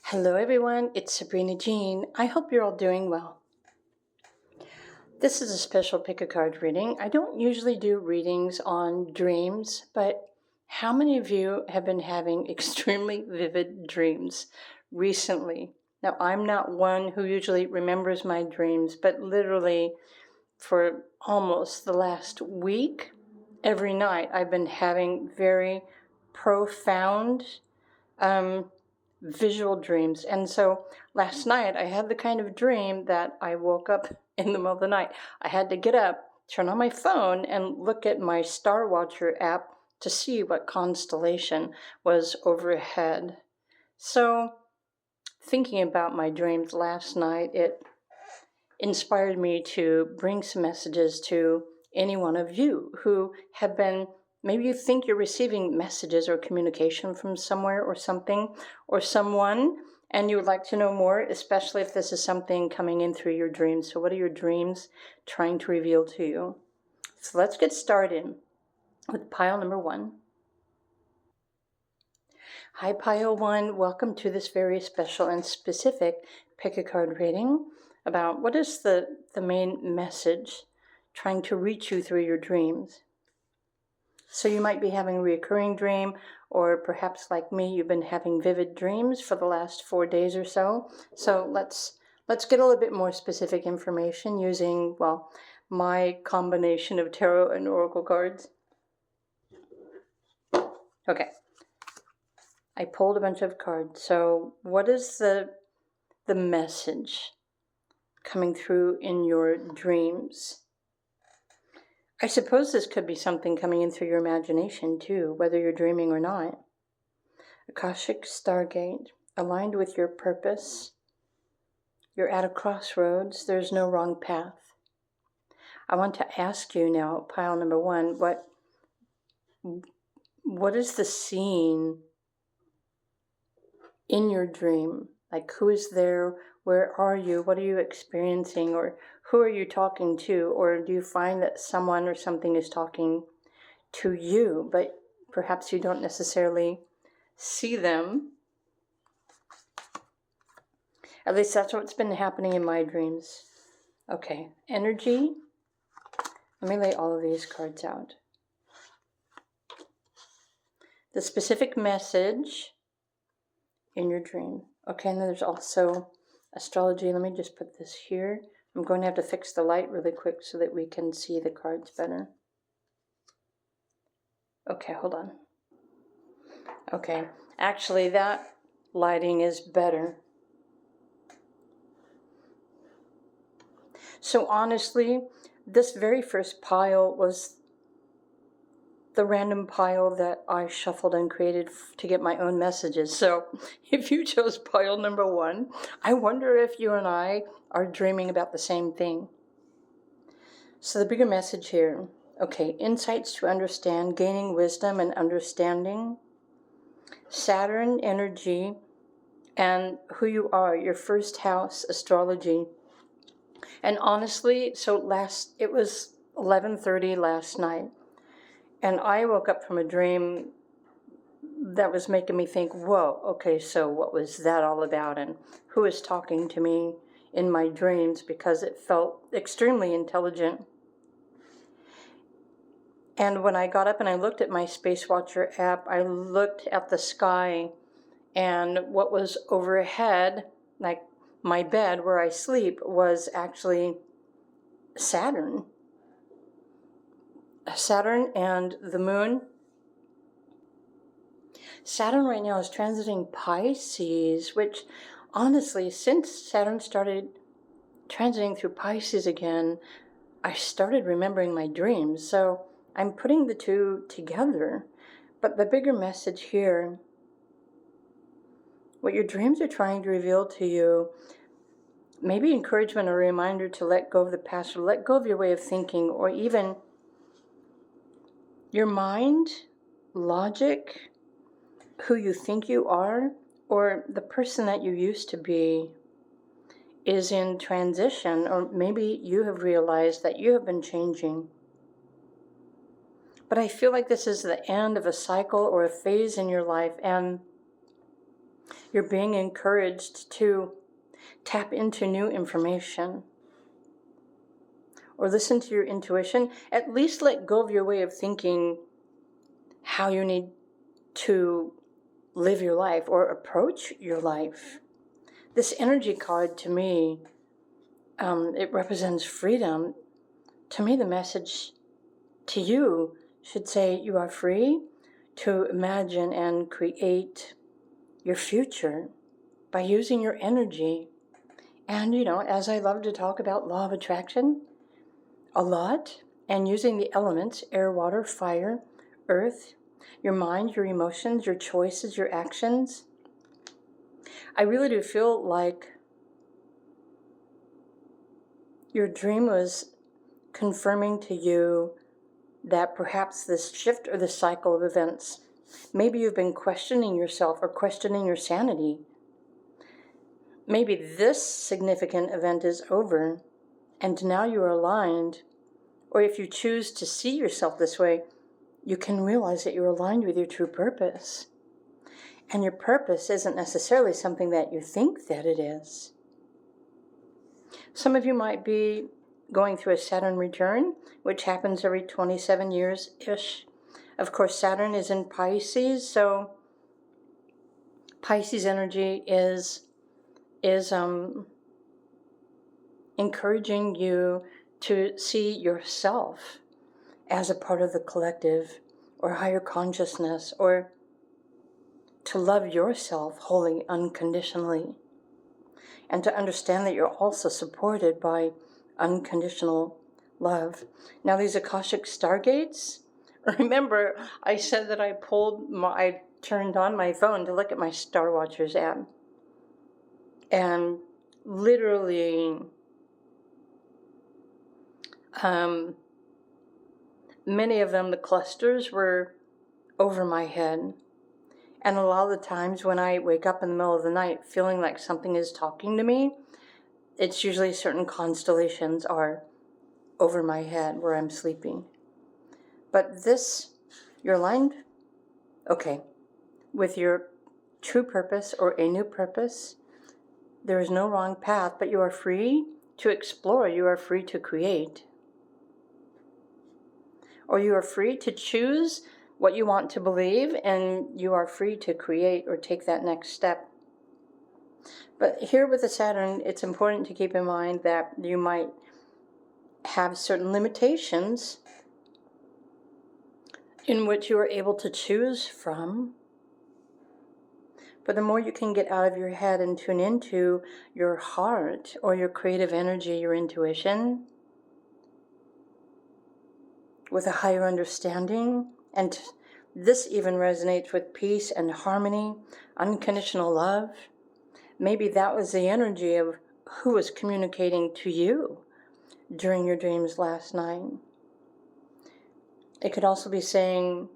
Hello everyone, it's Sabrina Jean. I hope you're all doing well. This is a special pick a card reading. I don't usually do readings on dreams, but how many of you have been having extremely vivid dreams recently? Now, I'm not one who usually remembers my dreams, but literally for almost the last week, every night I've been having very profound visual dreams. And so last night I had the kind of dream that I woke up in the middle of the night. I had to get up, turn on my phone, and look at my Star Watcher app to see what constellation was overhead. So thinking about my dreams last night, it inspired me to bring some messages to any one of you who have been, maybe you think you're receiving messages or communication from somewhere or something or someone, and you would like to know more, especially if this is something coming in through your dreams. So what are your dreams trying to reveal to you? So let's get started with pile number 1. Hi, pile 1. Welcome to this very special and specific pick a card reading about what is the main message trying to reach you through your dreams. So you might be having a recurring dream, or perhaps like me, you've been having vivid dreams for the last 4 days or so. So let's get a little bit more specific information using, well, my combination of tarot and oracle cards. Okay. I pulled a bunch of cards. So what is the message coming through in your dreams? I suppose this could be something coming in through your imagination too, whether you're dreaming or not. Akashic Stargate, aligned with your purpose. You're at a crossroads. There's no wrong path. I want to ask you now, pile number 1, what is the scene in your dream? Like, who is there? Where are you? What are you experiencing? Or who are you talking to? Or do you find that someone or something is talking to you, but perhaps you don't necessarily see them? At least that's what's been happening in my dreams. Okay, energy. Let me lay all of these cards out. The specific message in your dream. Okay, and then there's also astrology. Let me just put this here. I'm going to have to fix the light really quick so that we can see the cards better. Okay, hold on. Okay, actually that lighting is better. So honestly, this very first pile was the random pile that I shuffled and created to get my own messages. So if you chose pile number 1, I wonder if you and I are dreaming about the same thing. So the bigger message here, okay, insights to understand, gaining wisdom and understanding, Saturn energy, and who you are, your first house, astrology. And honestly, so it was 11:30 last night. And I woke up from a dream that was making me think, whoa, okay, so what was that all about? And who is talking to me in my dreams? Because it felt extremely intelligent. And when I got up and I looked at my Space Watcher app, I looked at the sky, and what was overhead, like my bed where I sleep, was actually Saturn. Saturn and the moon. Saturn right now is transiting Pisces, which honestly, since Saturn started transiting through Pisces again, I started remembering my dreams. So I'm putting the two together. But the bigger message here, what your dreams are trying to reveal to you, maybe encouragement or reminder to let go of the past, or let go of your way of thinking, or even your mind, logic, who you think you are, or the person that you used to be is in transition, or maybe you have realized that you have been changing. But I feel like this is the end of a cycle or a phase in your life, and You're being encouraged to tap into new information or listen to your intuition. At least let go of your way of thinking how you need to live your life or approach your life. This energy card, to me, it represents freedom. To me, the message to you should say you are free to imagine and create your future by using your energy. And, as I love to talk about law of attraction a lot, and using the elements, air, water, fire, earth, your mind, your emotions, your choices, your actions, I really do feel like your dream was confirming to you that perhaps this shift or this cycle of events, maybe you've been questioning yourself or questioning your sanity. Maybe this significant event is over and now you are aligned. Or if you choose to see yourself this way, you can realize that you're aligned with your true purpose. And your purpose isn't necessarily something that you think that it is. Some of you might be going through a Saturn return, which happens every 27 years-ish. Of course, Saturn is in Pisces, so Pisces energy is encouraging you to see yourself as a part of the collective or higher consciousness, or to love yourself wholly, unconditionally, and to understand that you're also supported by unconditional love. Now, these Akashic Stargates, remember I said that I turned on my phone to look at my Star Watchers app, and literally many of them, the clusters were over my head. And a lot of the times when I wake up in the middle of the night feeling like something is talking to me, it's usually certain constellations are over my head where I'm sleeping. But this, you're aligned, okay, with your true purpose or a new purpose. There is no wrong path, but you are free to explore. You are free to create. Or you are free to choose what you want to believe, and you are free to create or take that next step. But here with the Saturn, it's important to keep in mind that you might have certain limitations in which you are able to choose from. But the more you can get out of your head and tune into your heart or your creative energy, your intuition, with a higher understanding, and this even resonates with peace and harmony, unconditional love. Maybe that was the energy of who was communicating to you during your dreams last night. It could also be saying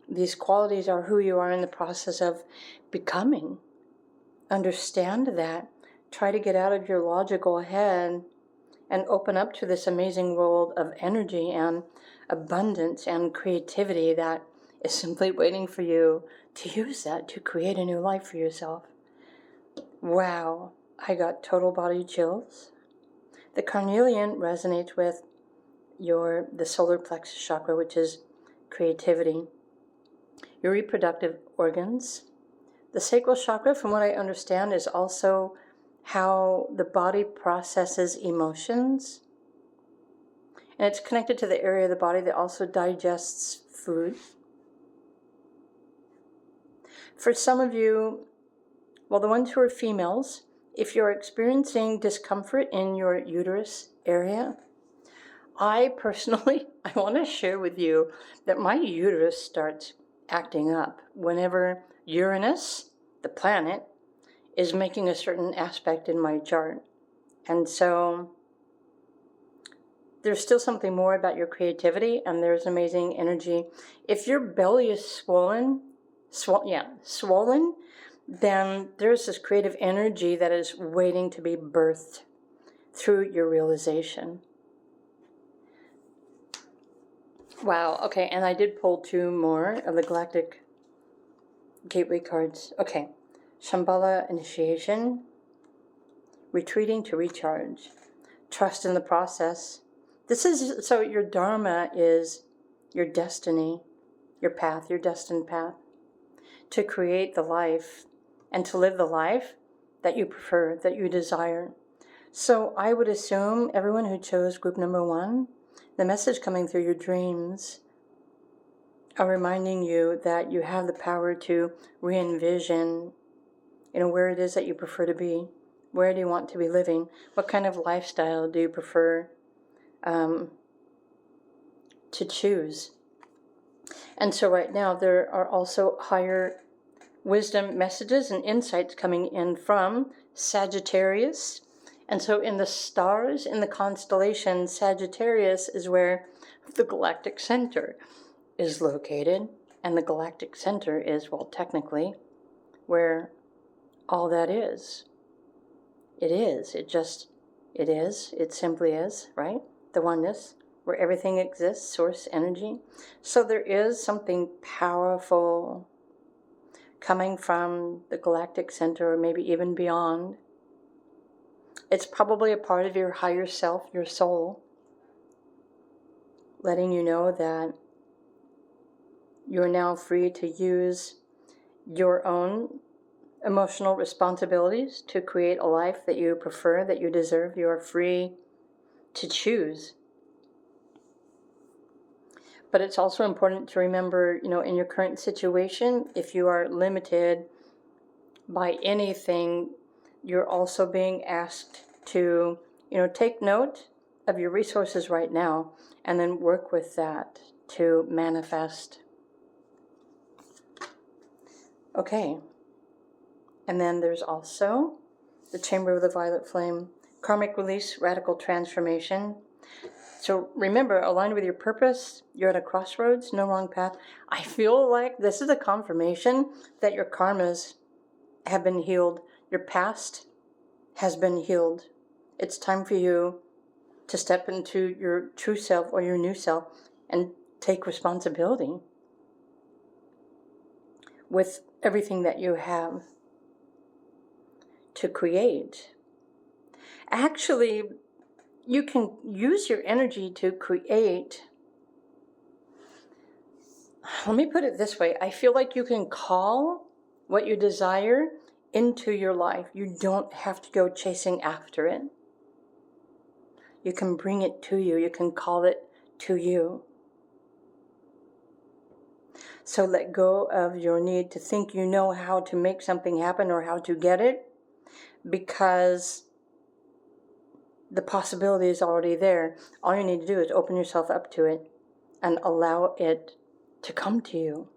these qualities are who you are in the process of becoming. Understand that. Try to get out of your logical head and open up to this amazing world of energy and abundance and creativity that is simply waiting for you to use that to create a new life for yourself. Wow, I got total body chills. The Carnelian resonates with the solar plexus chakra, which is creativity, your reproductive organs. The sacral chakra, from what I understand, is also how the body processes emotions. And it's connected to the area of the body that also digests food. For some of you, well, the ones who are females, if you're experiencing discomfort in your uterus area, I want to share with you that my uterus starts acting up whenever Uranus, the planet, is making a certain aspect in my chart. And so there's still something more about your creativity, and there's amazing energy. If your belly is swollen, then there's this creative energy that is waiting to be birthed through your realization. Wow, okay, and I did pull 2 more of the Galactic Gateway cards. Okay, Shambhala initiation, retreating to recharge, trust in the process. This is, so your dharma is your destiny, your path, your destined path, to create the life and to live the life that you prefer, that you desire. So I would assume everyone who chose group number 1, the message coming through your dreams are reminding you that you have the power to re-envision, where it is that you prefer to be. Where do you want to be living? What kind of lifestyle do you prefer to choose? And so right now there are also higher wisdom messages and insights coming in from Sagittarius. And so in the stars, in the constellation, Sagittarius is where the galactic center is located. And the galactic center is, well, technically, where all that is. It is. It is. It simply is, right? The oneness, where everything exists, source energy. So there is something powerful coming from the galactic center, or maybe even beyond. It's probably a part of your higher self, your soul, letting you know that you're now free to use your own emotional responsibilities to create a life that you prefer, that you deserve. You are free to choose. But it's also important to remember, in your current situation, if you are limited by anything, you're also being asked to, take note of your resources right now and then work with that to manifest. Okay. And then there's also the Chamber of the Violet Flame, karmic release, radical transformation. So remember, aligned with your purpose, you're at a crossroads, no wrong path. I feel like this is a confirmation that your karmas have been healed. Your past has been healed. It's time for you to step into your true self or your new self and take responsibility with everything that you have to create. Actually, you can use your energy to create. Let me put it this way. I feel like you can call what you desire into your life. You don't have to go chasing after it. You can bring it to you. You can call it to you. So let go of your need to think you know how to make something happen or how to get it, because the possibility is already there. All you need to do is open yourself up to it and allow it to come to you.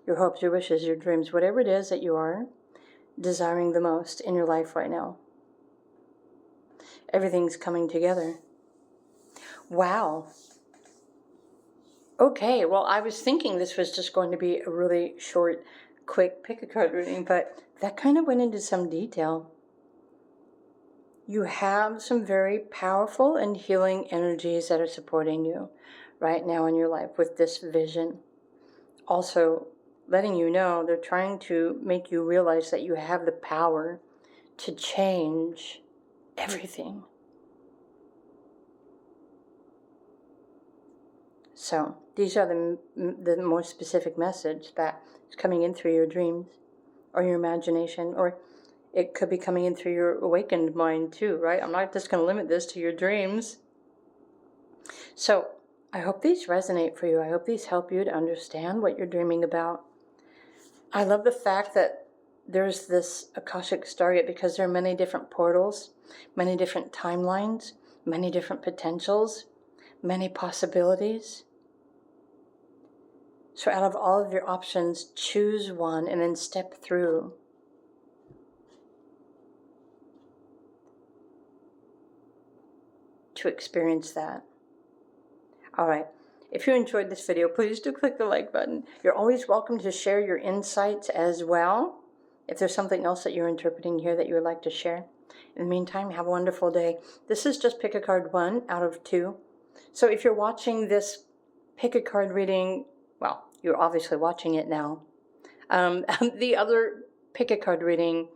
Your hopes, your wishes, your dreams, whatever it is that you are desiring the most in your life right now. Everything's coming together. Wow. Okay, well, I was thinking this was just going to be a really short, quick pick-a-card reading, but that kind of went into some detail. You have some very powerful and healing energies that are supporting you right now in your life with this vision. Also, letting you know they're trying to make you realize that you have the power to change everything. So these are the more specific message that is coming in through your dreams or your imagination, or it could be coming in through your awakened mind too, right? I'm not just going to limit this to your dreams. So I hope these resonate for you. I hope these help you to understand what you're dreaming about. I love the fact that there's this Akashic Stargate, because there are many different portals, many different timelines, many different potentials, many possibilities. So out of all of your options, choose one and then step through. To experience that. All right. If you enjoyed this video, please do click the like button. You're always welcome to share your insights as well. If there's something else that you're interpreting here that you would like to share. In the meantime, have a wonderful day. This is just pick a card 1 out of 2. So if you're watching this pick a card reading, well, you're obviously watching it now. The other pick a card reading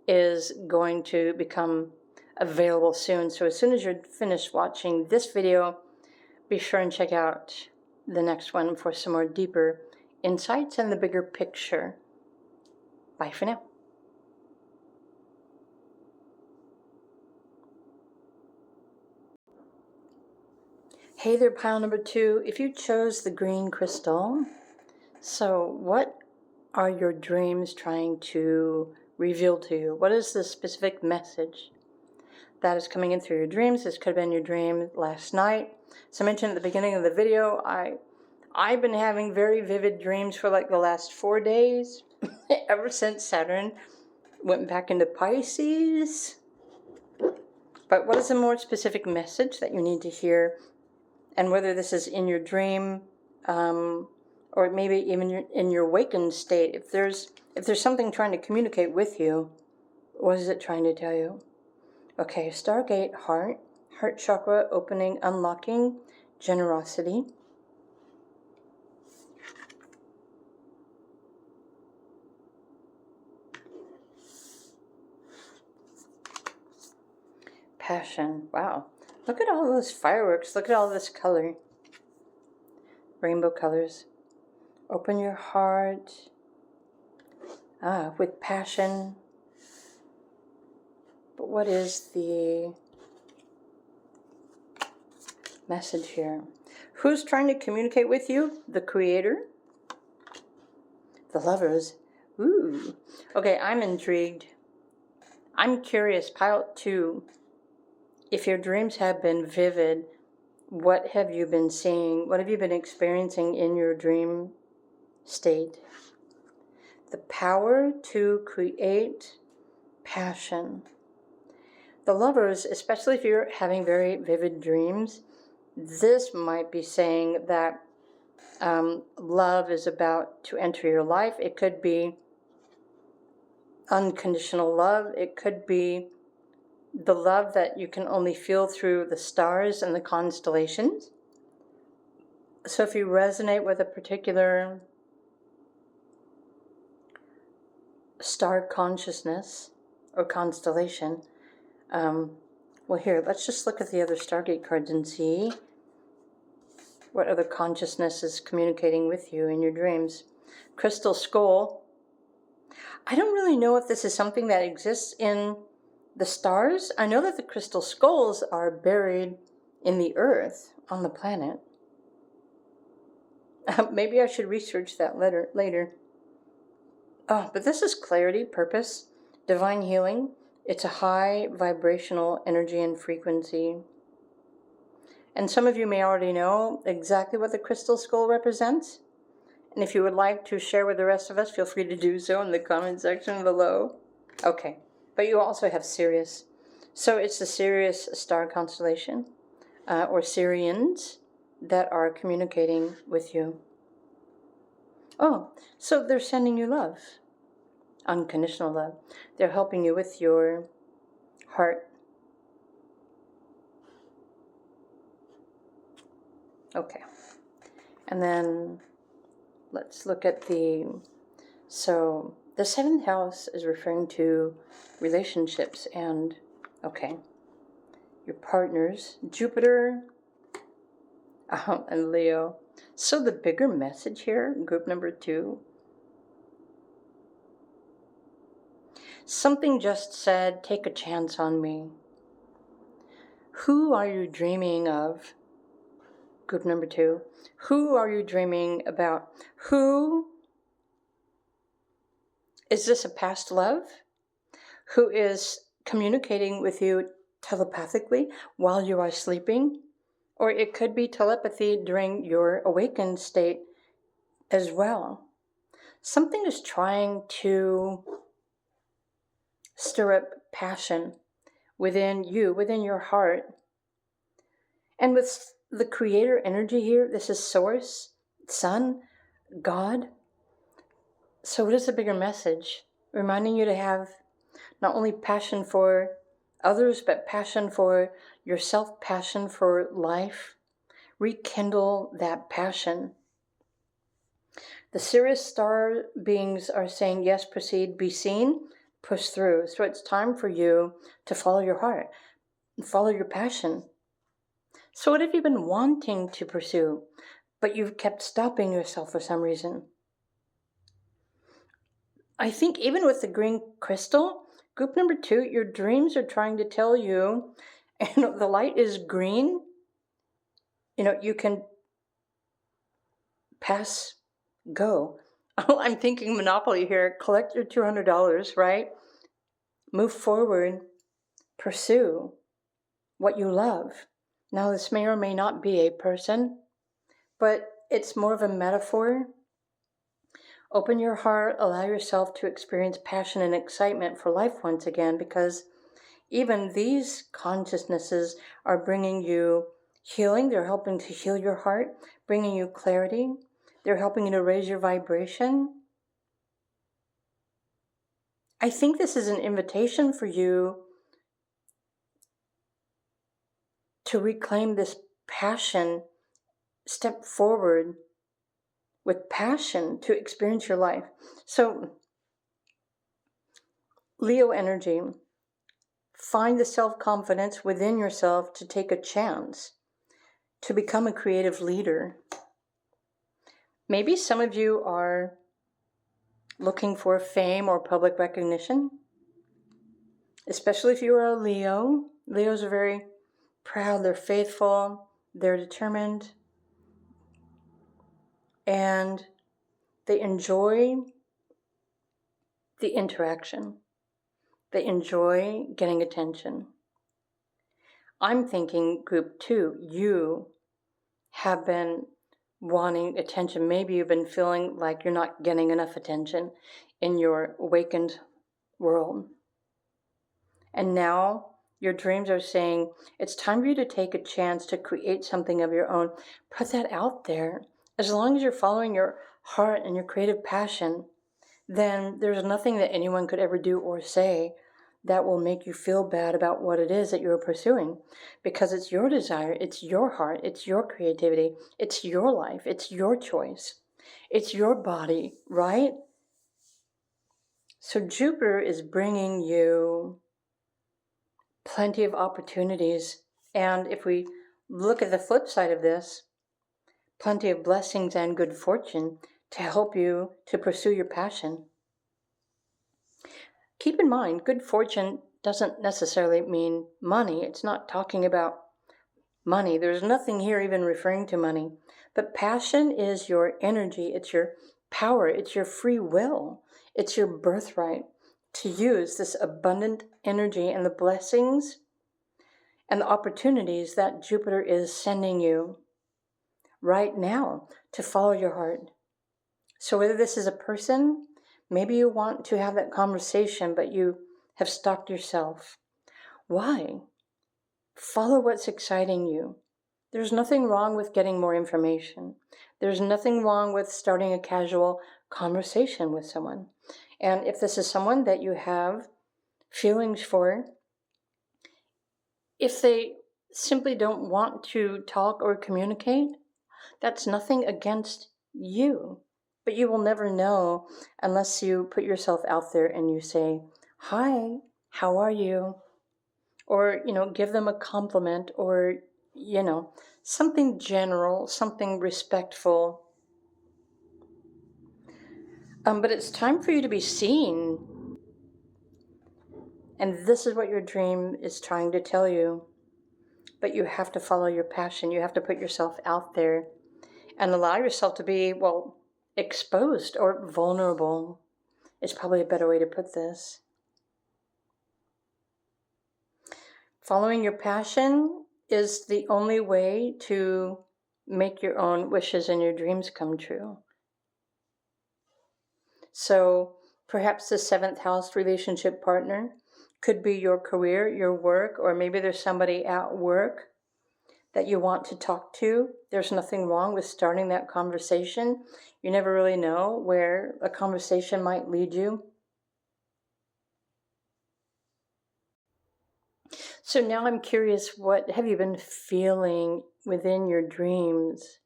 is going to become available soon. So as soon as you're finished watching this video, be sure and check out the next one for some more deeper insights and the bigger picture. Bye for now. Hey there, pile number 2. If you chose the green crystal, so what are your dreams trying to reveal to you? What is the specific message that is coming in through your dreams? This could have been your dream last night. So I mentioned at the beginning of the video, I've been having very vivid dreams for like the last 4 days, ever since Saturn went back into Pisces. But what is the more specific message that you need to hear? And whether this is in your dream, or maybe even in your awakened state, if there's something trying to communicate with you, what is it trying to tell you? Okay, Stargate, heart chakra opening, unlocking, generosity. Passion. Wow. Look at all those fireworks. Look at all this color. Rainbow colors. Open your heart. With passion. But what is the message here? Who's trying to communicate with you? The Creator? The Lovers? Ooh. Okay, I'm intrigued. I'm curious. Pile 2. If your dreams have been vivid, what have you been seeing? What have you been experiencing in your dream state? The power to create passion. The Lovers, especially if you're having very vivid dreams, this might be saying that love is about to enter your life. It could be unconditional love. It could be the love that you can only feel through the stars and the constellations. So if you resonate with a particular star consciousness or constellation, well, here, let's just look at the other Stargate cards and see what other consciousness is communicating with you in your dreams. Crystal skull. I don't really know if this is something that exists in the stars. I know that the crystal skulls are buried in the earth on the planet. Maybe I should research that later. Oh, but this is clarity, purpose, divine healing. It's a high vibrational energy and frequency. And some of you may already know exactly what the crystal skull represents. And if you would like to share with the rest of us, feel free to do so in the comment section below. Okay. But you also have Sirius. So it's the Sirius star constellation, or Sirians, that are communicating with you. Oh, so they're sending you love. Unconditional love. They're helping you with your heart. Okay. And then let's look at so the 7th house is referring to relationships and, okay, your partners, Jupiter, and Leo. So the bigger message here, group number 2, something just said, take a chance on me. Who are you dreaming of? Group number 2. Who are you dreaming about? Who? Is this a past love? Who is communicating with you telepathically while you are sleeping? Or it could be telepathy during your awakened state as well. Something is trying to stir up passion within you, within your heart. And with the creator energy here, this is Source, Sun, God. So what is the bigger message? Reminding you to have not only passion for others, but passion for yourself, passion for life. Rekindle that passion. The Sirius star beings are saying, yes, proceed, be seen, push through. So it's time for you to follow your heart, follow your passion. So what have you been wanting to pursue, but you've kept stopping yourself for some reason? I think even with the green crystal, group number 2, your dreams are trying to tell you, the light is green. You can pass, go. I'm thinking Monopoly here. Collect your $200, right? Move forward, pursue what you love. Now, this may or may not be a person, but it's more of a metaphor. Open your heart, allow yourself to experience passion and excitement for life once again, because even these consciousnesses are bringing you healing. They're helping to heal your heart, bringing you clarity. They're helping you to raise your vibration. I think this is an invitation for you to reclaim this passion, step forward with passion to experience your life. So, Leo energy, find the self-confidence within yourself to take a chance to become a creative leader. Maybe some of you are looking for fame or public recognition, especially if you are a Leo. Leos are very proud, they're faithful, they're determined, and they enjoy the interaction. They enjoy getting attention. I'm thinking group 2, you have been wanting attention. Maybe you've been feeling like you're not getting enough attention in your awakened world. And now your dreams are saying it's time for you to take a chance to create something of your own. Put that out there. As long as you're following your heart and your creative passion, then there's nothing that anyone could ever do or say that will make you feel bad about what it is that you're pursuing, because it's your desire, it's your heart, it's your creativity, it's your life, it's your choice, it's your body, right? So Jupiter is bringing you plenty of opportunities, and if we look at the flip side of this, plenty of blessings and good fortune to help you to pursue your passion. Keep in mind, good fortune doesn't necessarily mean money. It's not talking about money. There's nothing here even referring to money. But passion is your energy. It's your power. It's your free will. It's your birthright to use this abundant energy and the blessings and the opportunities that Jupiter is sending you right now to follow your heart. So whether this is a person, maybe you want to have that conversation, but you have stopped yourself. Why? Follow what's exciting you. There's nothing wrong with getting more information. There's nothing wrong with starting a casual conversation with someone. And if this is someone that you have feelings for, if they simply don't want to talk or communicate, that's nothing against you. But you will never know unless you put yourself out there and you say, hi, how are you? Or, give them a compliment, or, something general, something respectful. But it's time for you to be seen. And this is what your dream is trying to tell you. But you have to follow your passion. You have to put yourself out there and allow yourself to be, exposed or vulnerable is probably a better way to put this. Following your passion is the only way to make your own wishes and your dreams come true. So perhaps the 7th house relationship partner could be your career, your work, or maybe there's somebody at work that you want to talk to. There's nothing wrong with starting that conversation. You never really know where a conversation might lead you. So now I'm curious, what have you been feeling within your dreams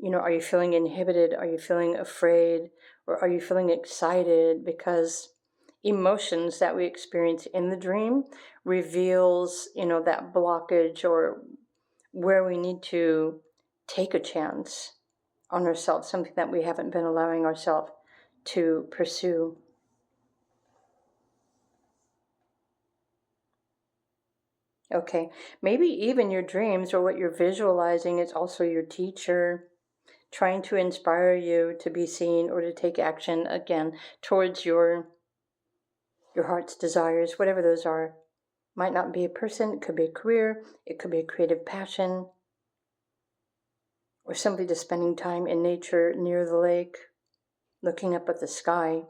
Are you feeling inhibited? Are you feeling afraid? Or are you feeling excited? Because emotions that we experience in the dream reveals, that blockage or where we need to take a chance on ourselves, something that we haven't been allowing ourselves to pursue. Okay, maybe even your dreams or what you're visualizing is also your teacher trying to inspire you to be seen or to take action again towards your heart's desires, whatever those are. Might not be a person, it could be a career, it could be a creative passion, or simply just spending time in nature near the lake, looking up at the sky.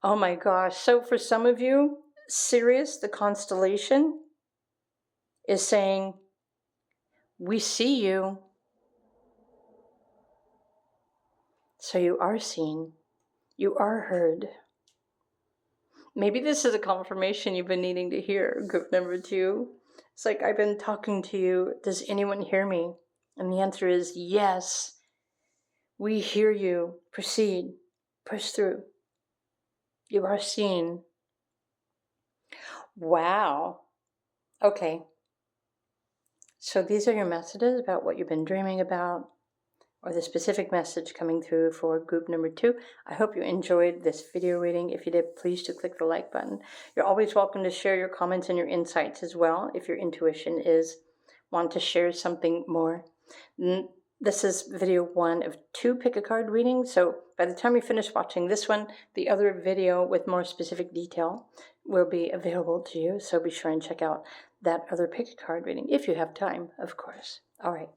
Oh my gosh, so for some of you, Sirius, the constellation, is saying, we see you. So you are seen, you are heard. Maybe this is a confirmation you've been needing to hear, group number 2. It's like, I've been talking to you. Does anyone hear me? And the answer is yes. We hear you. Proceed. Push through. You are seen. Wow. Okay. So these are your messages about what you've been dreaming about, or the specific message coming through for group number 2. I hope you enjoyed this video reading. If you did, please do click the like button. You're always welcome to share your comments and your insights as well if your intuition is want to share something more. This is video 1 of 2 pick a card readings, so by the time you finish watching this one, the other video with more specific detail will be available to you, so be sure and check out that other pick a card reading if you have time, of course. All right,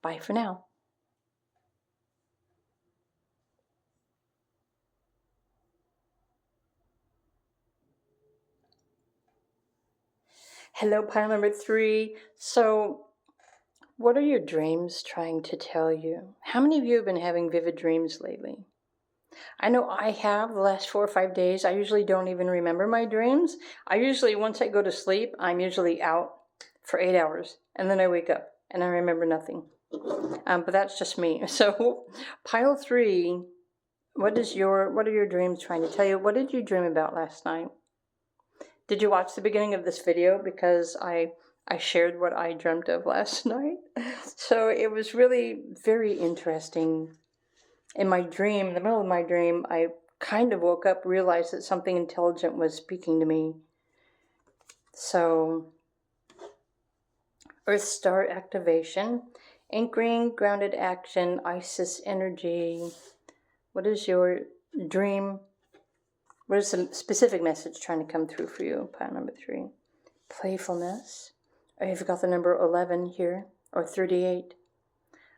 bye for now. Hello, pile number 3. So, what are your dreams trying to tell you? How many of you have been having vivid dreams lately? I know I have the last 4 or 5 days. I usually don't even remember my dreams. Once I go to sleep, I'm usually out for 8 hours, and then I wake up and I remember nothing. But that's just me. So, pile 3, what are your dreams trying to tell you? What did you dream about last night? Did you watch the beginning of this video? Because I shared what I dreamt of last night. So it was really very interesting. In my dream, in the middle of my dream, I kind of woke up, realized that something intelligent was speaking to me. So, Earth Star activation, anchoring, grounded action, Isis energy. What is your dream? What is the specific message trying to come through for you? Pile number 3. Playfulness. Or you've got the number 11 here, or 38.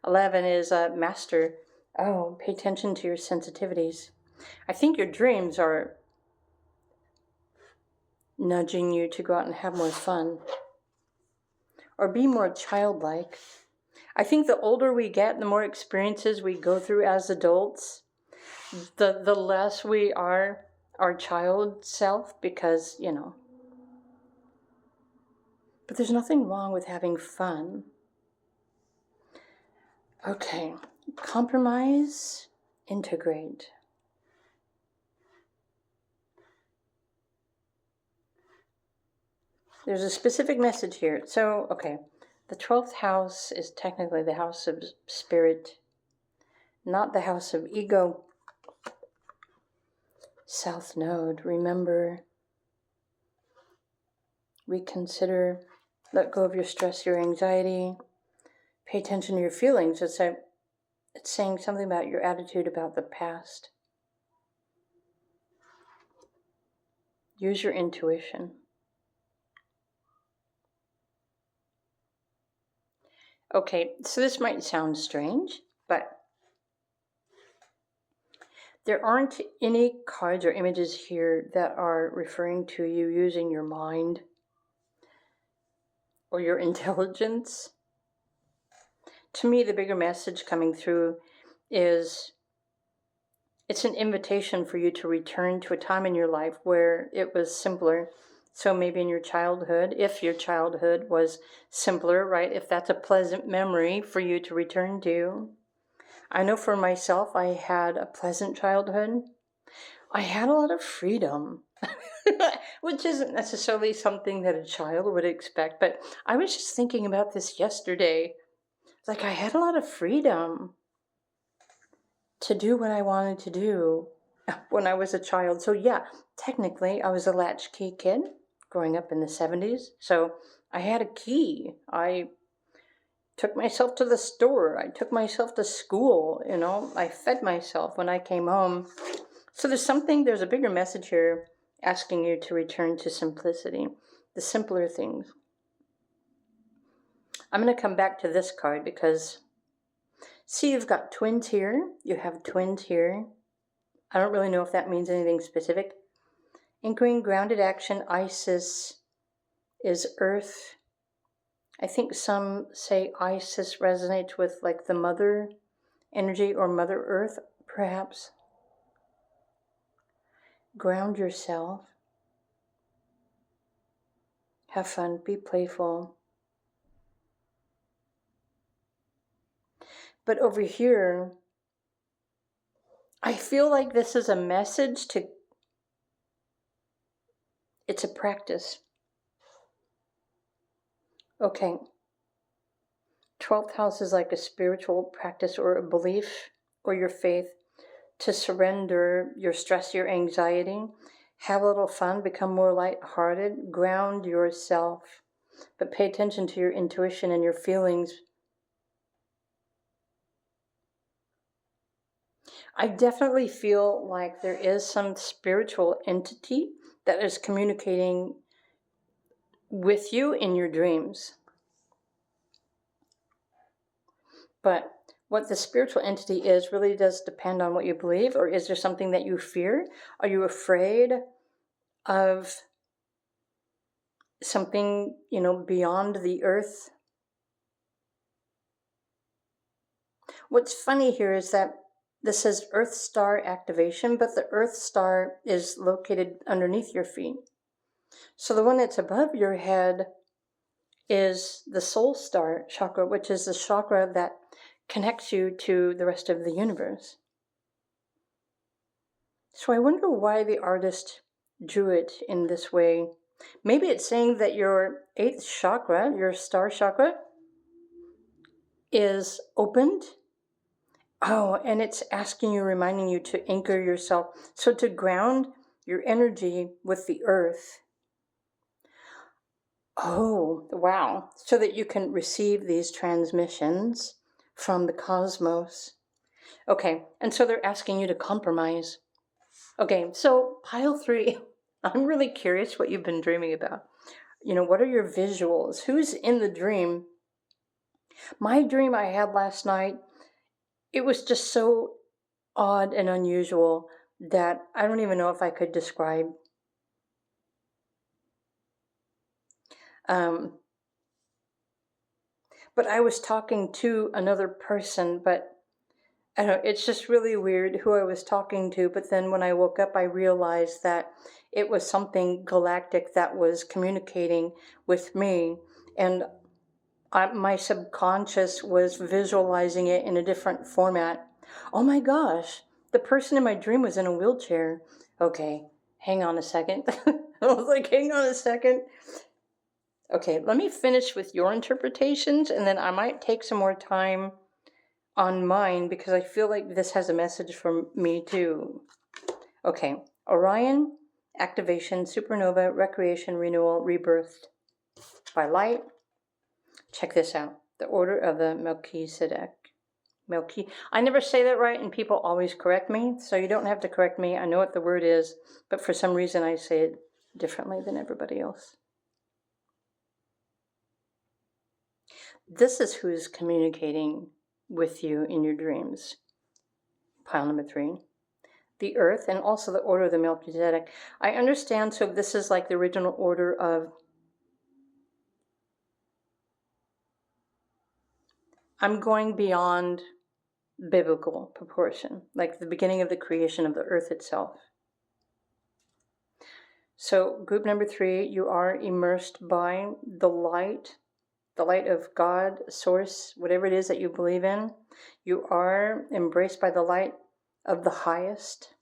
11 is master. Oh, pay attention to your sensitivities. I think your dreams are nudging you to go out and have more fun. Or be more childlike. I think the older we get, the more experiences we go through as adults, the less we are our child self, because, But there's nothing wrong with having fun. Okay, compromise, integrate. There's a specific message here. So, okay, the 12th house is technically the house of spirit, not the house of ego. South Node, remember, reconsider, let go of your stress, your anxiety, pay attention to your feelings. It's saying something about your attitude about the past. Use your intuition. Okay, so this might sound strange, but there aren't any cards or images here that are referring to you using your mind or your intelligence. To me, the bigger message coming through is it's an invitation for you to return to a time in your life where it was simpler, So maybe in your childhood, if your childhood was simpler, right? If that's a pleasant memory for you to return to. I know for myself, I had a pleasant childhood. I had a lot of freedom, which isn't necessarily something that a child would expect, but I was just thinking about this yesterday. Like, I had a lot of freedom to do what I wanted to do when I was a child. So yeah, technically I was a latchkey kid growing up in the 70s. So I had a key. I took myself to the store. I took myself to school, I fed myself when I came home. So there's a bigger message here asking you to return to simplicity, the simpler things. I'm going to come back to this card because, see, you've got twins here. You have twins here. I don't really know if that means anything specific. In green, grounded action, Isis is earth. I think some say Isis resonates with like the mother energy or Mother Earth, perhaps. Ground yourself. Have fun. Be playful. But over here, I feel like this is a message to, it's a practice. Okay. 12th house is like a spiritual practice or a belief or your faith to surrender your stress, your anxiety, have a little fun, become more lighthearted, ground yourself, but pay attention to your intuition and your feelings. I definitely feel like there is some spiritual entity that is communicating with you in your dreams. But what the spiritual entity is really does depend on what you believe, or is there something that you fear? Are you afraid of something, beyond the earth? What's funny here is that this says Earth Star activation, but the Earth Star is located underneath your feet. So the one that's above your head is the Soul Star chakra, which is the chakra that connects you to the rest of the universe. So I wonder why the artist drew it in this way. Maybe it's saying that your 8th chakra, your star chakra, is opened. Oh, and it's asking you, reminding you to anchor yourself. So to ground your energy with the earth. Oh, wow. So that you can receive these transmissions from the cosmos. Okay, and so they're asking you to compromise. Okay, so pile 3, I'm really curious what you've been dreaming about. What are your visuals? Who's in the dream? My dream I had last night, it was just so odd and unusual that I don't even know if I could describe. But I was talking to another person, but I don't know, it's just really weird who I was talking to. But then when I woke up, I realized that it was something galactic that was communicating with me. And my subconscious was visualizing it in a different format. Oh my gosh, the person in my dream was in a wheelchair. Okay, hang on a second. I was like, hang on a second. Okay, let me finish with your interpretations, and then I might take some more time on mine because I feel like this has a message for me too. Okay, Orion, activation, supernova, recreation, renewal, rebirth by light. Check this out. The order of the Melchizedek. I never say that right, and people always correct me, so you don't have to correct me. I know what the word is, but for some reason I say it differently than everybody else. This is who's communicating with you in your dreams. Pile number 3. The earth, and also the order of the Melchizedek. I understand, so this is like the original order of, I'm going beyond biblical proportion, like the beginning of the creation of the earth itself. So group number 3, you are immersed by the light of God, source, whatever it is that you believe in. You are embraced by the light of the highest.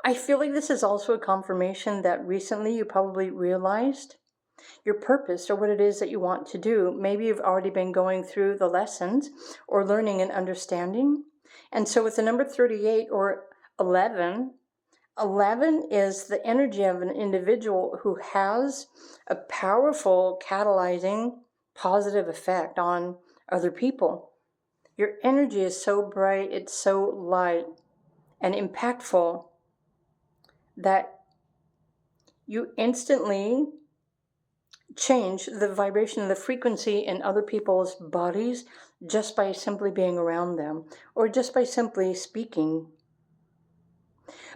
I feel like this is also a confirmation that recently you probably realized your purpose or what it is that you want to do. Maybe you've already been going through the lessons or learning and understanding. And so with the number 38 or 11, 11 is the energy of an individual who has a powerful catalyzing positive effect on other people. Your energy is so bright, it's so light and impactful that you instantly change the vibration and the frequency in other people's bodies just by simply being around them or just by simply speaking.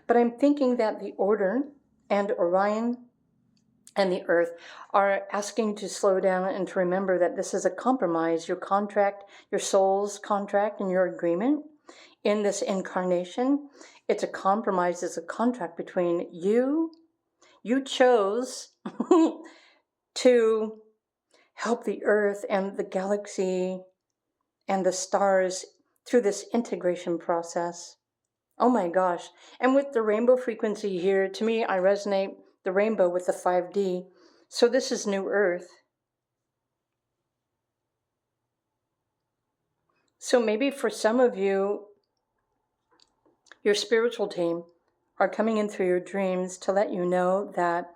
But I'm thinking that the Order and Orion and the Earth are asking you to slow down and to remember that this is a compromise, your contract, your soul's contract and your agreement in this incarnation. It's a compromise, it's a contract between you. You chose to help the Earth and the galaxy and the stars through this integration process. Oh my gosh. And with the rainbow frequency here, to me, I resonate the rainbow with the 5D. So this is New Earth. So maybe for some of you, your spiritual team are coming in through your dreams to let you know that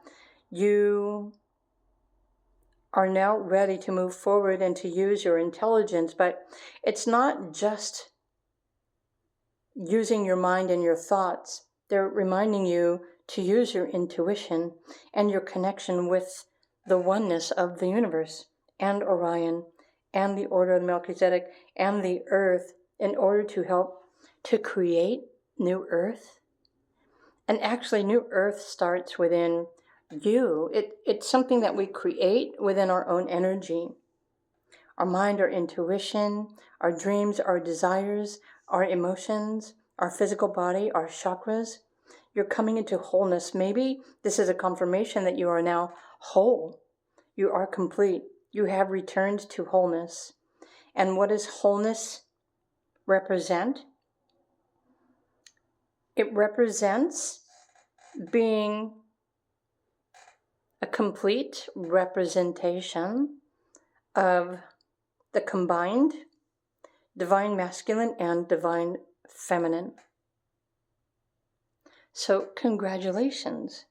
you are now ready to move forward and to use your intelligence. But it's not just using your mind and your thoughts. They're reminding you to use your intuition and your connection with the oneness of the universe and Orion and the Order of Melchizedek and the Earth in order to help to create New Earth. And actually, New Earth starts within you. It's something that we create within our own energy. Our mind, our intuition, our dreams, our desires, our emotions, our physical body, our chakras. You're coming into wholeness. Maybe this is a confirmation that you are now whole. You are complete. You have returned to wholeness. And what does wholeness represent? It represents being a complete representation of the combined divine masculine and divine feminine. So congratulations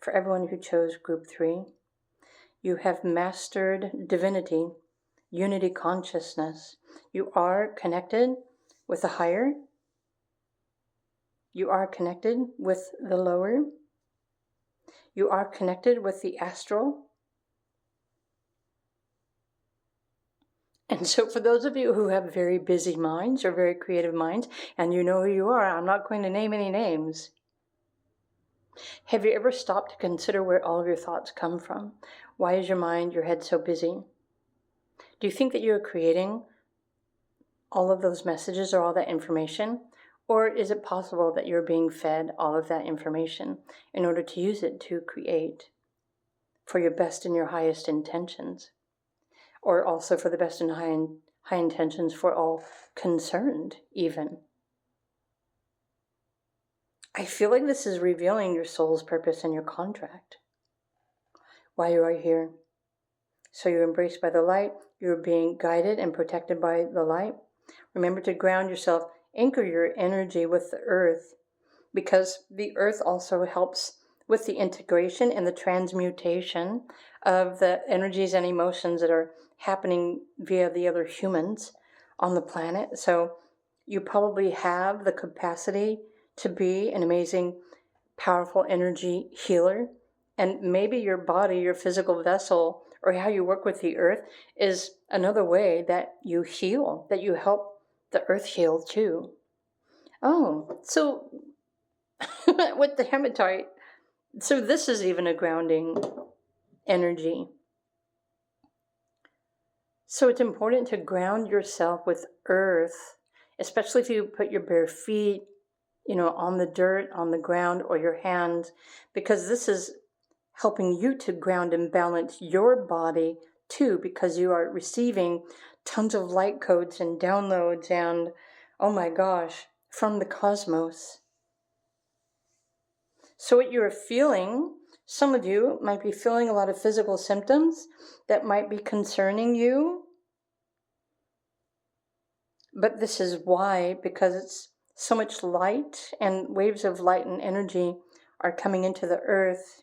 for everyone who chose group 3. You have mastered divinity, unity consciousness. You are connected with the higher. You are connected with the lower. You are connected with the astral. And so for those of you who have very busy minds or very creative minds, and you know who you are, I'm not going to name any names. Have you ever stopped to consider where all of your thoughts come from? Why is your mind, your head so busy? Do you think that you're creating all of those messages or all that information? Or is it possible that you're being fed all of that information in order to use it to create for your best and your highest intentions? Or also for the best and high intentions for all concerned, even. I feel like this is revealing your soul's purpose and your contract. Why you are here. So you're embraced by the light. You're being guided and protected by the light. Remember to ground yourself. Anchor your energy with the earth, because the earth also helps with the integration and the transmutation of the energies and emotions that are happening via the other humans on the planet. So you probably have the capacity to be an amazing, powerful energy healer. And maybe your body, your physical vessel, or how you work with the earth is another way that you heal, that you help the earth heal too. Oh, so with the hematite, so this is even a grounding energy. So it's important to ground yourself with earth, especially if you put your bare feet on the dirt, on the ground, or your hands, because this is helping you to ground and balance your body too, because you are receiving tons of light codes and downloads and, oh my gosh, from the cosmos. So what you're feeling, some of you might be feeling a lot of physical symptoms that might be concerning you. But this is why, because it's so much light and waves of light and energy are coming into the earth.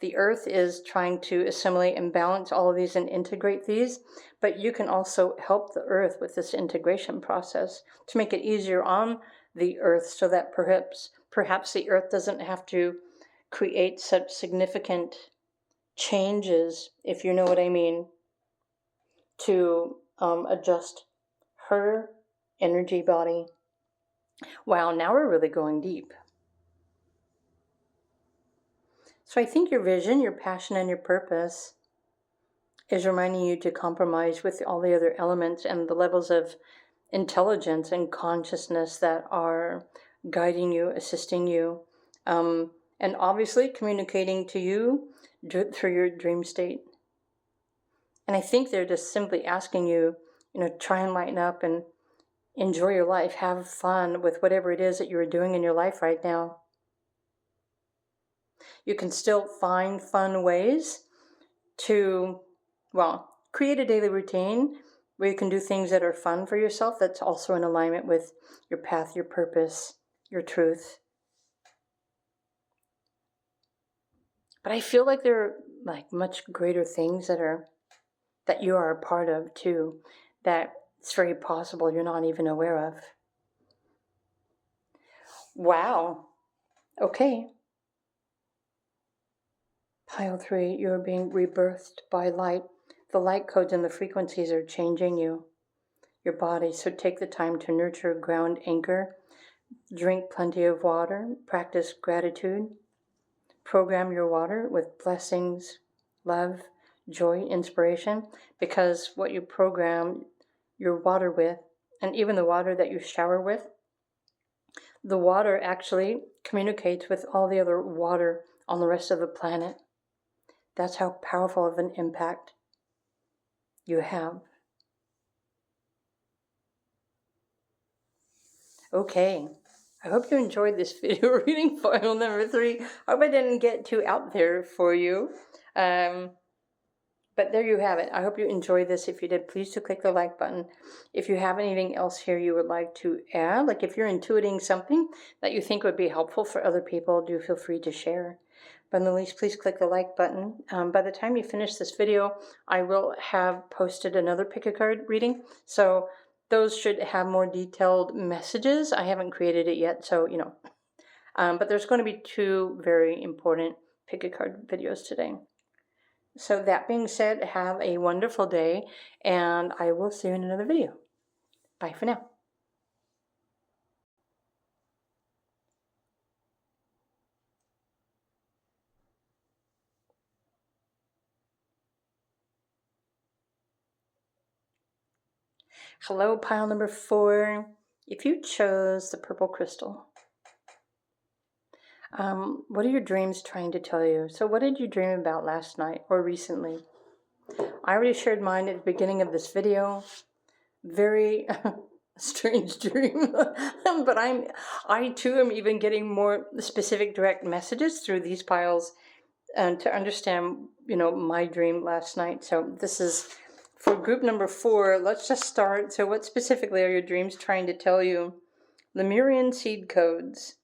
The earth is trying to assimilate and balance all of these and integrate these, but you can also help the earth with this integration process to make it easier on the earth, so that perhaps the earth doesn't have to create such significant changes, if you know what I mean, to adjust her energy body. Wow, now we're really going deep. So I think your vision, your passion, and your purpose is reminding you to compromise with all the other elements and the levels of intelligence and consciousness that are guiding you, assisting you, and obviously communicating to you through your dream state. And I think they're just simply asking you, try and lighten up and enjoy your life, have fun with whatever it is that you're doing in your life right now. You can still find fun ways to, create a daily routine where you can do things that are fun for yourself, that's also in alignment with your path, your purpose, your truth. But I feel like there are much greater things that you are a part of too, that it's very possible you're not even aware of. Wow. Okay. Pile 3, you're being rebirthed by light. The light codes and the frequencies are changing you, your body. So take the time to nurture, ground, anchor, drink plenty of water, practice gratitude, program your water with blessings, love, joy, inspiration, because what you program your water with, and even the water that you shower with, the water actually communicates with all the other water on the rest of the planet. That's how powerful of an impact you have. Okay, I hope you enjoyed this video reading file number 3. I hope I didn't get too out there for you. But there you have it. I hope you enjoyed this. If you did, please do click the like button. If you have anything else here you would like to add, like if you're intuiting something that you think would be helpful for other people, do feel free to share. But in the least, please click the like button. By the time you finish this video, I will have posted another pick a card reading. So those should have more detailed messages. I haven't created it yet, so but there's going to be 2 very important pick a card videos today. So that being said, have a wonderful day, and I will see you in another video. Bye for now. Hello, pile number 4. If you chose the purple crystal, what are your dreams trying to tell you? So what did you dream about last night or recently? I already shared mine at the beginning of this video. Very strange dream. But I too am even getting more specific direct messages through these piles to understand, my dream last night. So this is for group number 4. Let's just start. So what specifically are your dreams trying to tell you? Lemurian seed codes.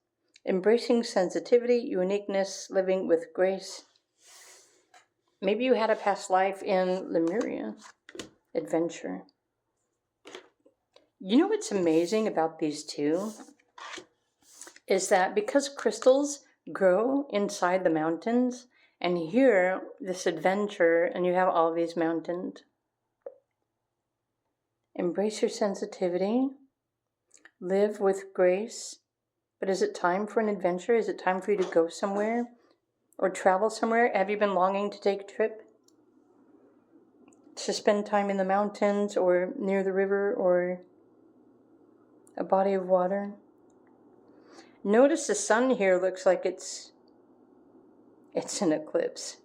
Embracing sensitivity, uniqueness, living with grace. Maybe you had a past life in Lemuria. Adventure. You know what's amazing about these 2? Is that because crystals grow inside the mountains, and here, this adventure, and you have all these mountains. Embrace your sensitivity. Live with grace. But is it time for an adventure? Is it time for you to go somewhere? Or travel somewhere? Have you been longing to take a trip? To spend time in the mountains, or near the river, or a body of water? Notice the sun here looks like it's an eclipse.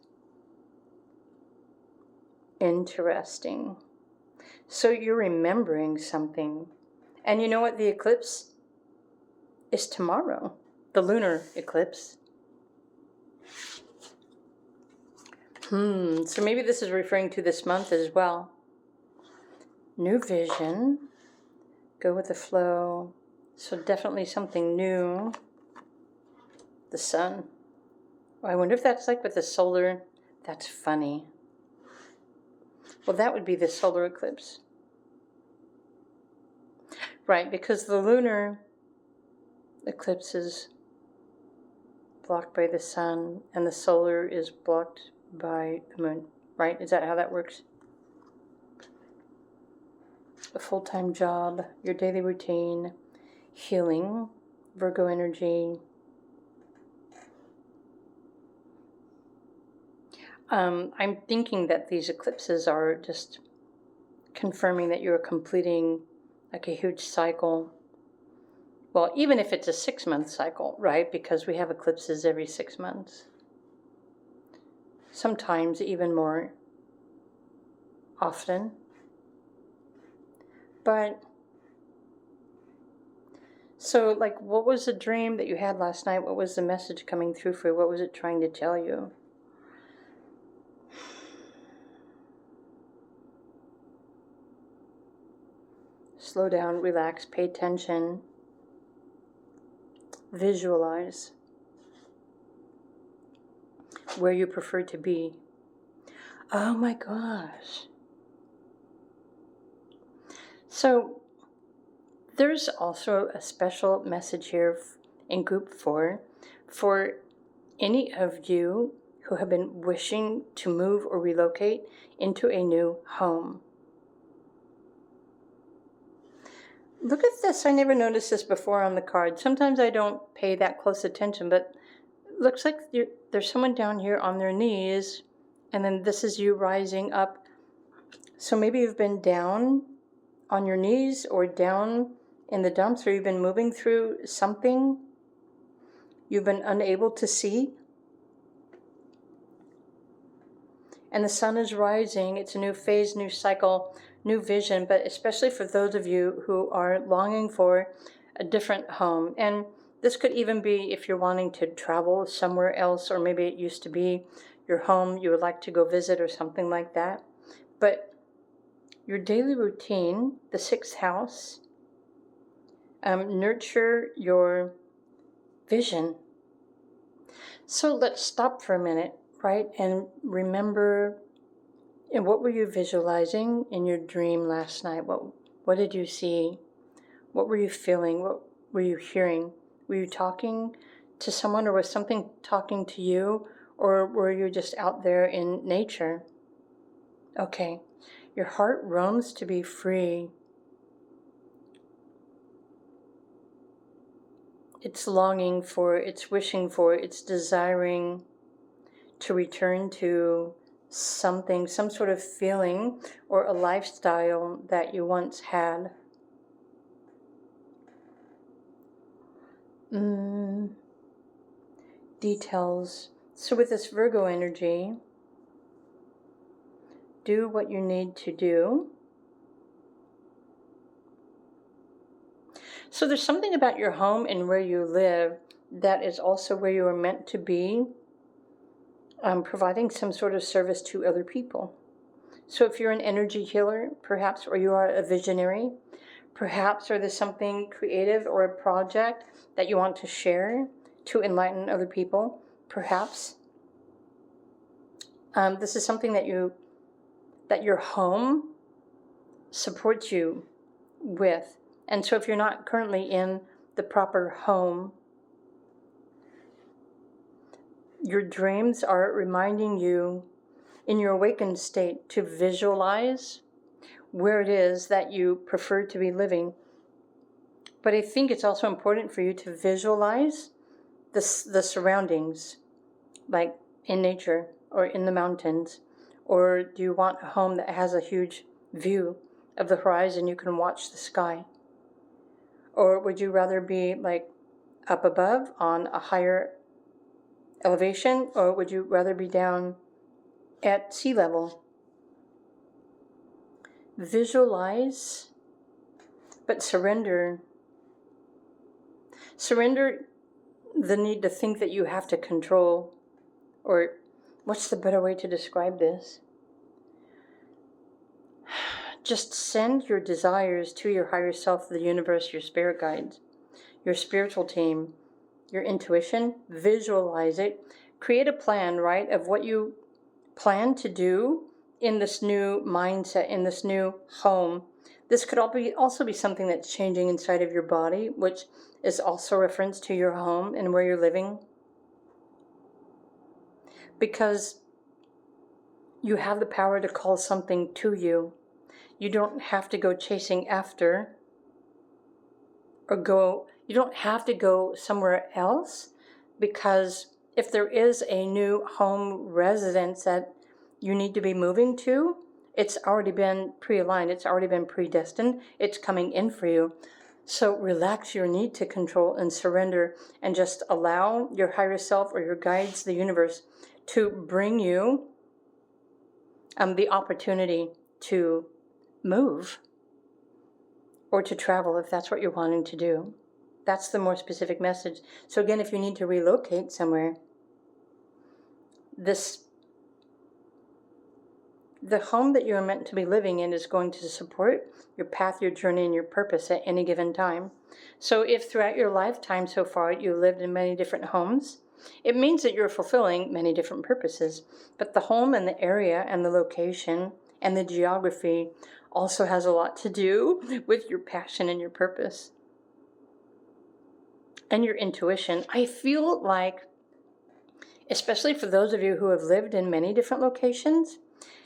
Interesting. So you're remembering something. And you know what? The eclipse is tomorrow. The lunar eclipse. So maybe this is referring to this month as well. New vision. Go with the flow. So definitely something new. The sun. I wonder if that's like with the solar. That's funny. Well, that would be the solar eclipse. Right, because the lunar eclipse is blocked by the sun and the solar is blocked by the moon. Right? Is that how that works? A full-time job, your daily routine, healing, Virgo energy. I'm thinking that these eclipses are just confirming that you're completing like a huge cycle. Well, even if it's a 6-month cycle, right? Because we have eclipses every 6 months. Sometimes even more often. But, so like, what was the dream that you had last night? What was the message coming through for you? What was it trying to tell you? Slow down, relax, pay attention, visualize where you prefer to be. Oh my gosh. So there's also a special message here in group 4 for any of you who have been wishing to move or relocate into a new home. Look at this. I never noticed this before on the card. Sometimes I don't pay that close attention, but it looks like there's someone down here on their knees, and then this is you rising up. So maybe you've been down on your knees or down in the dumps, or you've been moving through something you've been unable to see. And the sun is rising. It's a new phase, new cycle, new vision, but especially for those of you who are longing for a different home. And this could even be if you're wanting to travel somewhere else, or maybe it used to be your home you would like to go visit or something like that. But your daily routine, the 6th house, nurture your vision. So let's stop for a minute, right? And remember, and what were you visualizing in your dream last night? What did you see? What were you feeling? What were you hearing? Were you talking to someone, or was something talking to you? Or were you just out there in nature? Okay. Your heart roams to be free. It's longing for, it's wishing for, it's desiring to return to something, some sort of feeling or a lifestyle that you once had. Details. So with this Virgo energy, do what you need to do. So there's something about your home and where you live that is also where you are meant to be, providing some sort of service to other people. So if you're an energy healer, perhaps, or you are a visionary, perhaps, or there's something creative or a project that you want to share to enlighten other people, perhaps. This is something that your home supports you with. And so if you're not currently in the proper home, your dreams are reminding you in your awakened state to visualize where it is that you prefer to be living. But I think it's also important for you to visualize the surroundings, like in nature or in the mountains. Or do you want a home that has a huge view of the horizon, you can watch the sky? Or would you rather be like up above on a higher elevation, or would you rather be down at sea level? Visualize, but surrender. Surrender the need to think that you have to control, or what's the better way to describe this? Just send your desires to your higher self, the universe, your spirit guides, your spiritual team, your intuition. Visualize it. Create a plan, right, of what you plan to do in this new mindset, in this new home. This could also be something that's changing inside of your body, which is also reference to your home and where you're living. Because you have the power to call something to you. You don't have to go chasing after you don't have to go somewhere else, because if there is a new home residence that you need to be moving to, it's already been pre-aligned, it's already been predestined, it's coming in for you. So relax your need to control and surrender, and just allow your higher self or your guides, the universe, to bring you the opportunity to move or to travel if that's what you're wanting to do. That's the more specific message. So again, if you need to relocate somewhere, the home that you're meant to be living in is going to support your path, your journey, and your purpose at any given time. So if throughout your lifetime so far you lived in many different homes, it means that you're fulfilling many different purposes. But the home and the area and the location and the geography also has a lot to do with your passion and your purpose and your intuition. I feel like, especially for those of you who have lived in many different locations,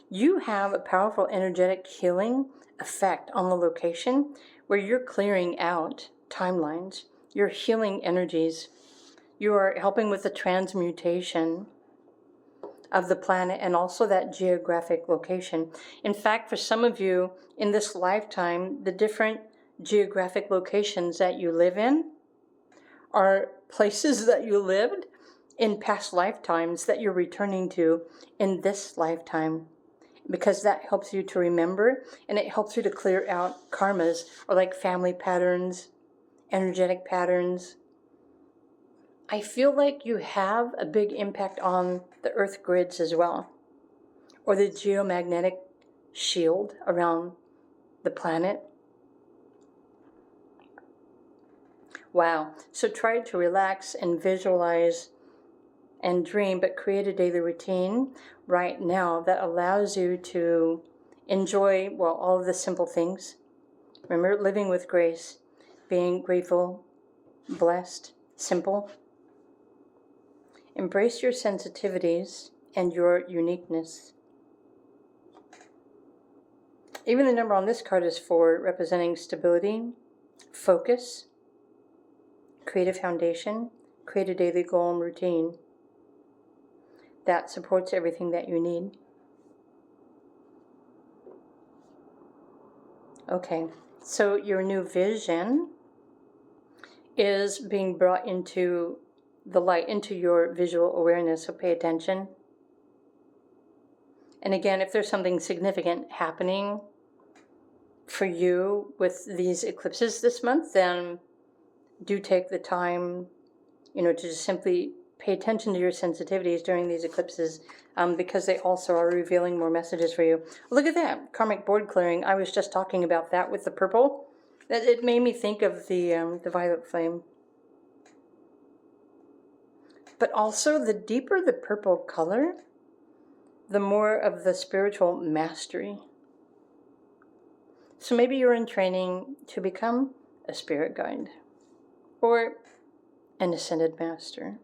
you have a powerful energetic healing effect on the location where you're clearing out timelines, you're healing energies, you are helping with the transmutation of the planet and also that geographic location. In fact, for some of you in this lifetime, the different geographic locations that you live in are places that you lived in past lifetimes that you're returning to in this lifetime, because that helps you to remember, and it helps you to clear out karmas, or like family patterns, energetic patterns. I feel like you have a big impact on the earth grids as well, or the geomagnetic shield around the planet. Wow. So try to relax and visualize and dream, but create a daily routine right now that allows you to enjoy, well, all of the simple things. Remember, living with grace, being grateful, blessed, simple. Embrace your sensitivities and your uniqueness. Even the number on this card is 4, representing stability, focus, create a foundation, create a daily goal and routine that supports everything that you need. Okay, so your new vision is being brought into the light, into your visual awareness, so pay attention. And again, if there's something significant happening for you with these eclipses this month, then do take the time, to just simply pay attention to your sensitivities during these eclipses, because they also are revealing more messages for you. Look at that, karmic board clearing. I was just talking about that with the purple. It made me think of the violet flame. But also, the deeper the purple color, the more of the spiritual mastery. So maybe you're in training to become a spirit guide, or an ascended master.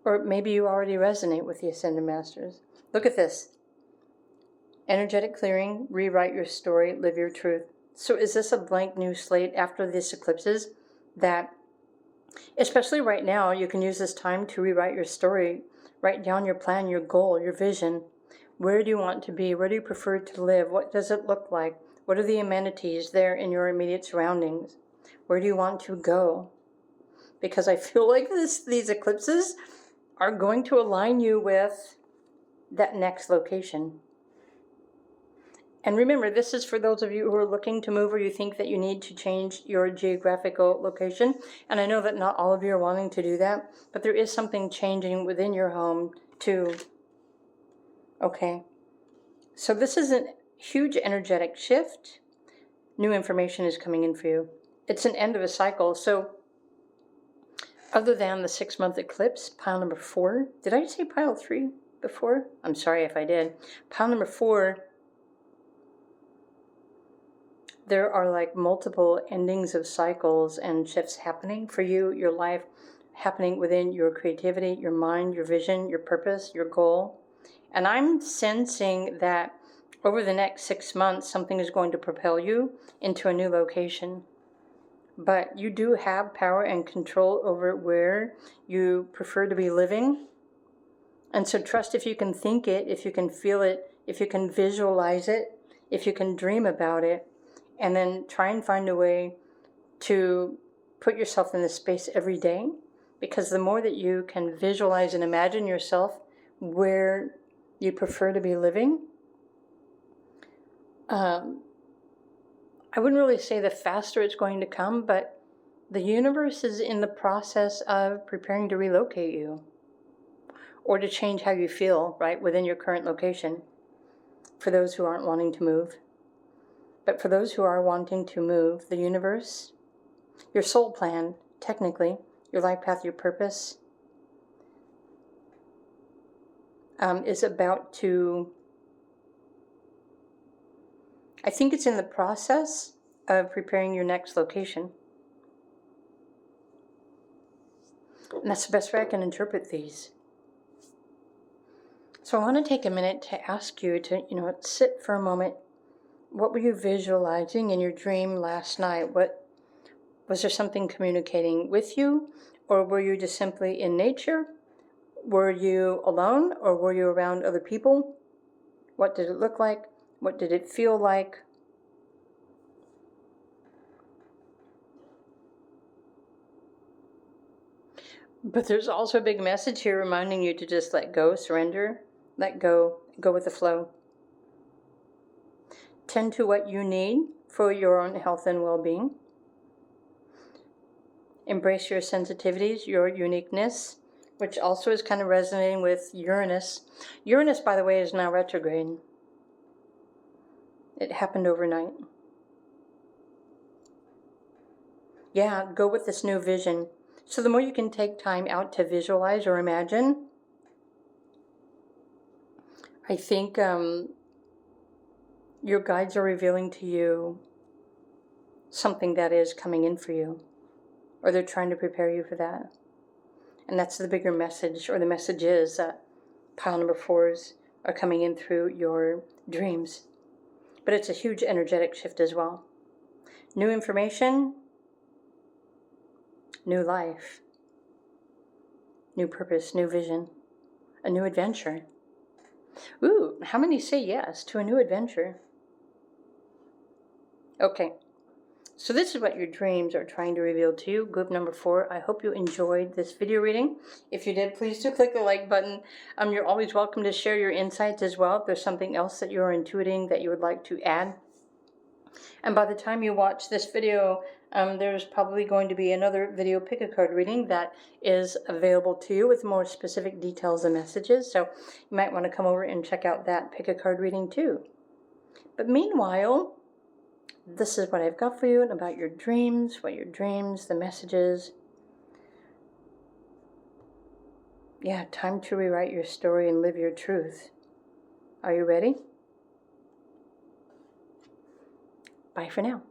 Or maybe you already resonate with the ascended masters. Look at this. Energetic clearing, rewrite your story, live your truth. So is this a blank new slate after these eclipses that, especially right now, you can use this time to rewrite your story, write down your plan, your goal, your vision. Where do you want to be? Where do you prefer to live? What does it look like? What are the amenities there in your immediate surroundings? Where do you want to go? because I feel like these eclipses are going to align you with that next location. And remember, this is for those of you who are looking to move or you think that you need to change your geographical location. And I know that not all of you are wanting to do that, but there is something changing within your home too. Okay. So this is a huge energetic shift. New information is coming in for you. It's an end of a cycle. So other than the 6-month eclipse, pile number 4, did I say pile 3 before? I'm sorry if I did. Pile number 4, there are like multiple endings of cycles and shifts happening for you, your life, happening within your creativity, your mind, your vision, your purpose, your goal. And I'm sensing that over the next 6 months, something is going to propel you into a new location. But you do have power and control over where you prefer to be living. And so trust if you can think it, if you can feel it, if you can visualize it, if you can dream about it, and then try and find a way to put yourself in this space every day. Because the more that you can visualize and imagine yourself where you prefer to be living, I wouldn't really say the faster it's going to come, but the universe is in the process of preparing to relocate you or to change how you feel, right, within your current location for those who aren't wanting to move. But for those who are wanting to move, the universe, your soul plan, technically, your life path, your purpose, is about to, I think it's in the process of preparing your next location. And that's the best way I can interpret these. So I want to take a minute to ask you to, sit for a moment. What were you visualizing in your dream last night? Was there something communicating with you? Or were you just simply in nature? Were you alone or were you around other people? What did it look like? What did it feel like? But there's also a big message here reminding you to just let go, surrender, let go, go with the flow. Tend to what you need for your own health and well-being. Embrace your sensitivities, your uniqueness, which also is kind of resonating with Uranus. Uranus, by the way, is now retrograde. It happened overnight. Yeah, go with this new vision. So the more you can take time out to visualize or imagine, I think your guides are revealing to you something that is coming in for you, or they're trying to prepare you for that. And that's the bigger message, or the message is that pile number 4s are coming in through your dreams. But it's a huge energetic shift as well. New information, new life, new purpose, new vision, a new adventure. Ooh, how many say yes to a new adventure? Okay, so this is what your dreams are trying to reveal to you. Group number 4, I hope you enjoyed this video reading. If you did, please do click the like button. You're always welcome to share your insights as well if there's something else that you're intuiting that you would like to add. And by the time you watch this video, there's probably going to be another video pick a card reading that is available to you with more specific details and messages. So you might want to come over and check out that pick a card reading too. But meanwhile, this is what I've got for you and about your dreams, the messages. Yeah, time to rewrite your story and live your truth. Are you ready? Bye for now.